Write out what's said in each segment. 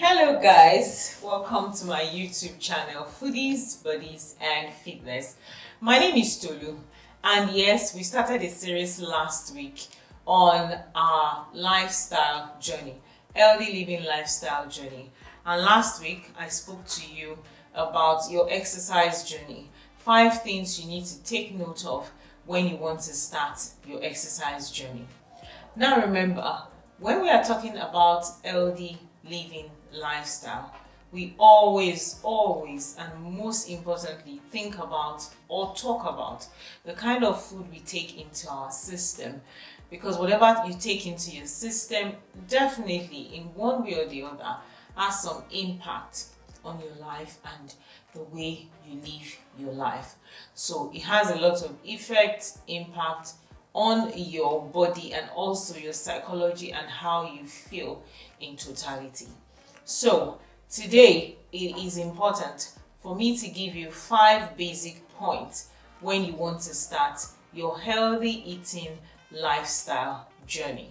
Hello guys, welcome to my YouTube channel Foodies, Buddies and Fitness. My name is Tolu, and yes, we started a series last week on our lifestyle journey, healthy living lifestyle journey. And last week I spoke to you about your exercise journey, 5 things you need to take note of when you want to start your exercise journey. Now remember, when we are talking about healthy living lifestyle, we always and most importantly think about or talk about the kind of food we take into our system, because whatever you take into your system definitely in one way or the other has some impact on your life and the way you live your life. So it has a lot of impact on your body and also your psychology and how you feel in totality. So today it is important for me to give you 5 basic points when you want to start your healthy eating lifestyle journey.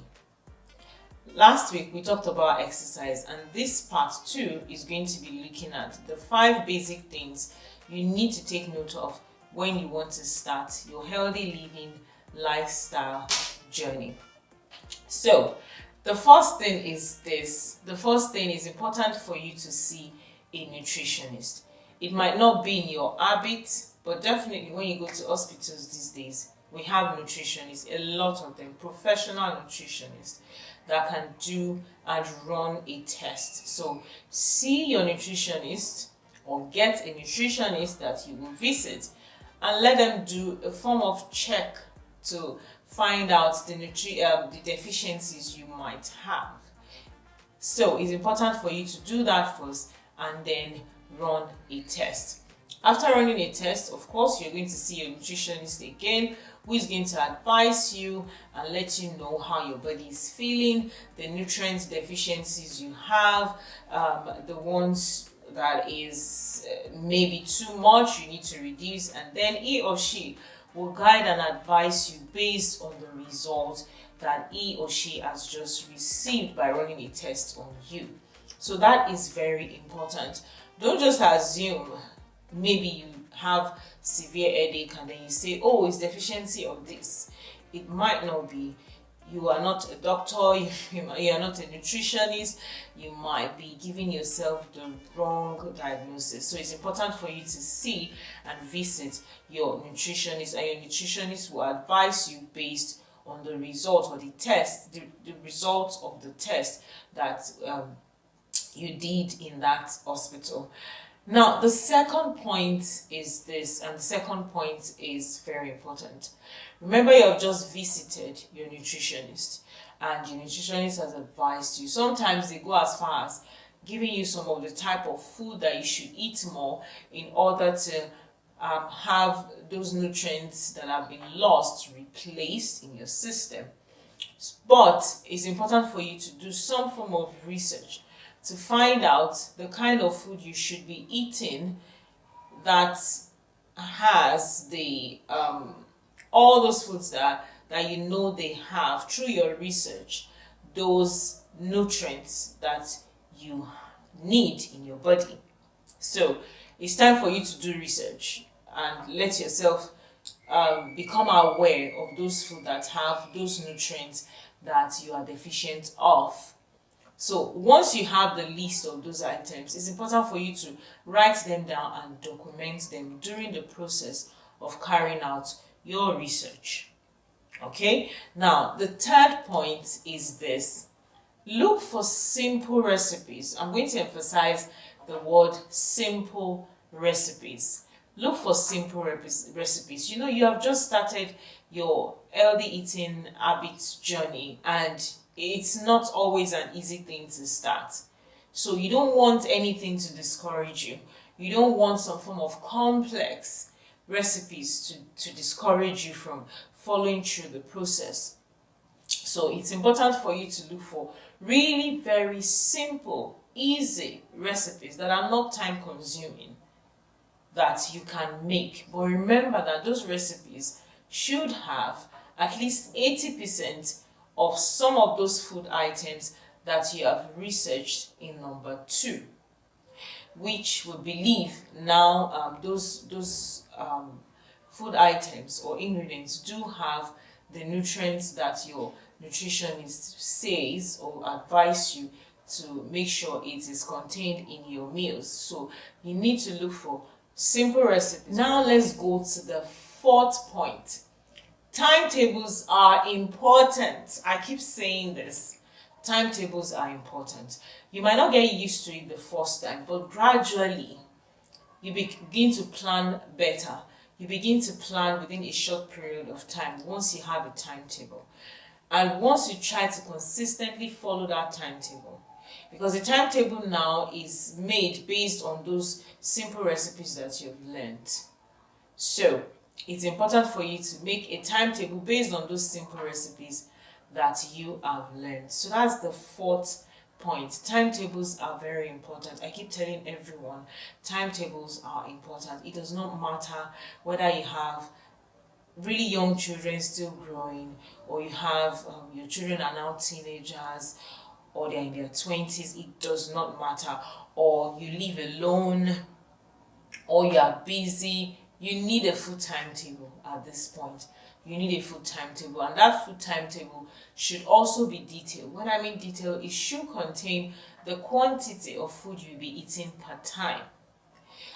Last week we talked about exercise, and this part 2 is going to be looking at the 5 basic things you need to take note of when you want to start your healthy living lifestyle journey. So the first thing is this. The first thing is important for you to see a nutritionist. It might not be in your habit, but definitely when you go to hospitals these days, we have nutritionists, a lot of them, professional nutritionists that can do and run a test. So see your nutritionist or get a nutritionist that you will visit and let them do a form of check to find out the deficiencies you might have. So it's important for you to do that first and then run a test. After running a test, of course, you're going to see your nutritionist again, who is going to advise you and let you know how your body is feeling, the nutrient deficiencies you have, the ones that is maybe too much, you need to reduce, and then he or she will guide and advise you based on the result that he or she has just received by running a test on you. So that is very important. Don't just assume maybe you have severe headache and then you say, oh, it's deficiency of this. It might not be. You are not a doctor, you are not a nutritionist, you might be giving yourself the wrong diagnosis. So it's important for you to see and visit your nutritionist, and your nutritionist will advise you based on the result or the test, the results of the test that you did in that hospital. Now, the second point is this, and the second point is very important. Remember, you have just visited your nutritionist, and your nutritionist has advised you. Sometimes they go as far as giving you some of the type of food that you should eat more in order to have those nutrients that have been lost replaced in your system. But it's important for you to do some form of research to find out the kind of food you should be eating that has the all those foods that you know they have, through your research, those nutrients that you need in your body. So it's time for you to do research and let yourself become aware of those food that have those nutrients that you are deficient of. So once you have the list of those items, it's important for you to write them down and document them during the process of carrying out your research. Okay, now the third point is this. Look for simple recipes. I'm going to emphasize the word simple recipes. Look for simple recipes. You know, you have just started your healthy eating habits journey, and it's not always an easy thing to start. So you don't want anything to discourage you. You don't want some form of complex recipes to discourage you from following through the process. So it's important for you to look for really very simple, easy recipes that are not time consuming that you can make. But remember that those recipes should have at least 80% of some of those food items that you have researched in number 2, which we believe now those food items or ingredients do have the nutrients that your nutritionist says or advise you to make sure it is contained in your meals. So you need to look for simple recipes. Now let's go to the 4th point. Timetables are important. I keep saying this. Timetables are important. You might not get used to it the first time, but gradually you begin to plan better. You begin to plan within a short period of time once you have a timetable. And once you try to consistently follow that timetable, because the timetable now is made based on those simple recipes that you've learned. So it's important for you to make a timetable based on those simple recipes that you have learned. So that's the 4th point. Timetables are very important. I keep telling everyone, timetables are important. It does not matter whether you have really young children still growing, or you have your children are now teenagers, or they're in their 20s. It does not matter. Or you live alone, or you are busy. You need a full timetable at this point. You need a full timetable, and that full timetable should also be detailed. When I mean detailed, it should contain the quantity of food you'll be eating per time.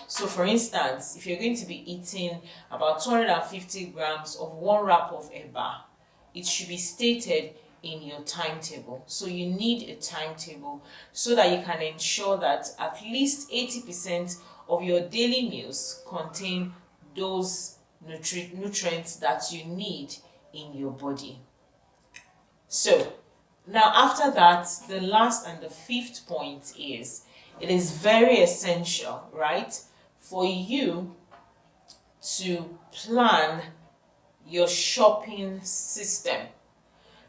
So for instance, if you're going to be eating about 250 grams of one wrap of eba, it should be stated in your timetable. So you need a timetable so that you can ensure that at least 80% of your daily meals contain those nutrients that you need in your body. So now after that, the last and the 5th point is, it is very essential, right, for you to plan your shopping system.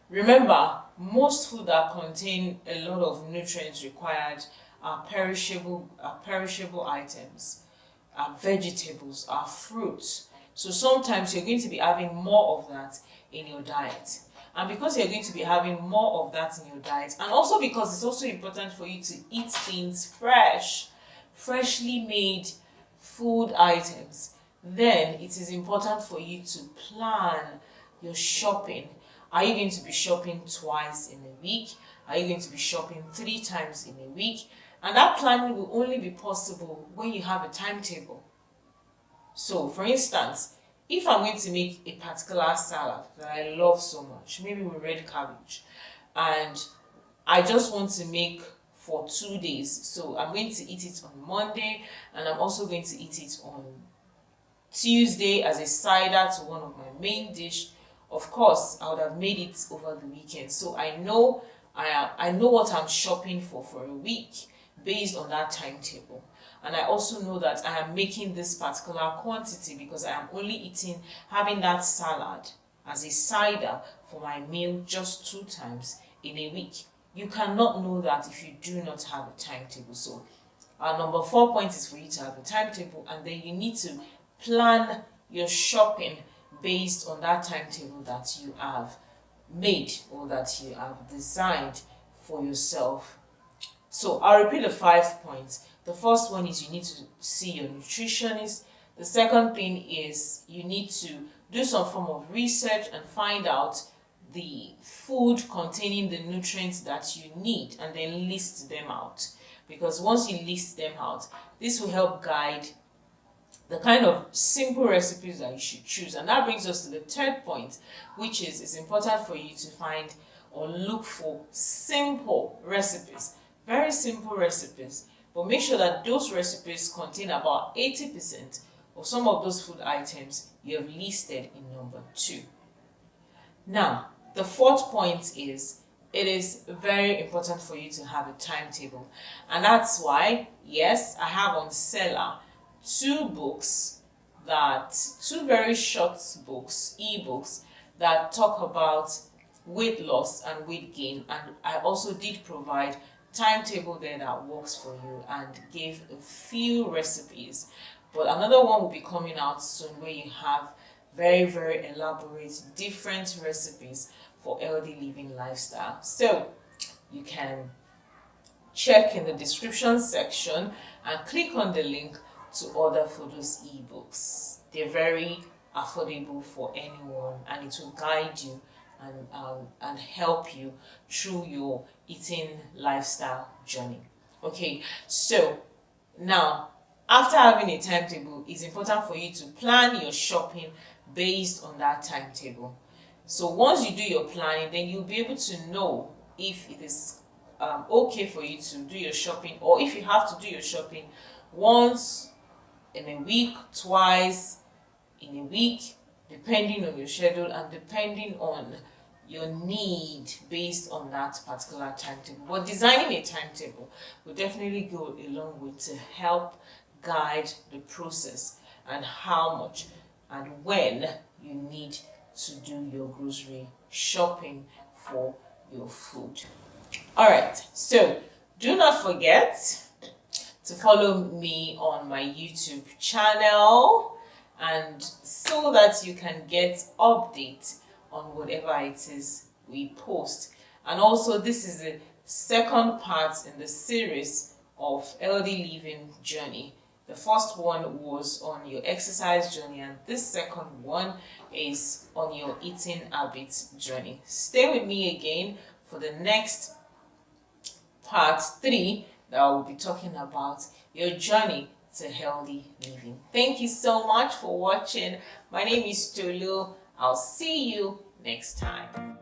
Remember, most food that contain a lot of nutrients required are perishable items, are vegetables, are fruits. So sometimes you're going to be having more of that in your diet. And because you're going to be having more of that in your diet, and also because it's also important for you to eat things fresh, freshly made food items, then it is important for you to plan your shopping. Are you going to be shopping twice in a week? Are you going to be shopping 3 times in a week? And that planning will only be possible when you have a timetable. So, for instance, if I'm going to make a particular salad that I love so much, maybe with red cabbage, and I just want to make for 2 days, so I'm going to eat it on Monday, and I'm also going to eat it on Tuesday as a sider to one of my main dish. Of course, I would have made it over the weekend, so I know what I'm shopping for a week based on that timetable. And I also know that I am making this particular quantity because I am only having that salad as a sider for my meal just 2 times in a week. You cannot know that if you do not have a timetable. So our number 4 point is for you to have a timetable, and then you need to plan your shopping based on that timetable that you have made or that you have designed for yourself. So I'll repeat the 5 points. The first one is you need to see your nutritionist. The second thing is you need to do some form of research and find out the food containing the nutrients that you need, and then list them out. Because once you list them out, this will help guide the kind of simple recipes that you should choose. And that brings us to the 3rd point, which is it's important for you to find or look for simple recipes. Very simple recipes, but make sure that those recipes contain about 80% of some of those food items you have listed in number 2. Now, the 4th point is it is very important for you to have a timetable, and that's why, yes, I have on seller 2 very short books, ebooks that talk about weight loss and weight gain, and I also did provide timetable there that works for you and gave a few recipes. But another one will be coming out soon where you have very, very elaborate different recipes for healthy living lifestyle. So you can check in the description section and click on the link to order for those ebooks. They're very affordable for anyone, and it will guide you and help you through your eating lifestyle journey. Okay, so now after having a timetable, it's important for you to plan your shopping based on that timetable. So once you do your planning, then you'll be able to know if it is okay for you to do your shopping, or if you have to do your shopping once in a week, twice in a week, depending on your schedule and depending on your need based on that particular timetable. But designing a timetable will definitely go a long way to help guide the process and how much and when you need to do your grocery shopping for your food. Alright, so do not forget to follow me on my YouTube channel, and so that you can get updates on whatever it is we post. And also, this is the second part in the series of healthy living journey. The first one was on your exercise journey, and this second one is on your eating habits journey. Stay with me again for the next part 3 that I will be talking about your journey to healthy living. Thank you so much for watching. My name is Tolu. I'll see you next time.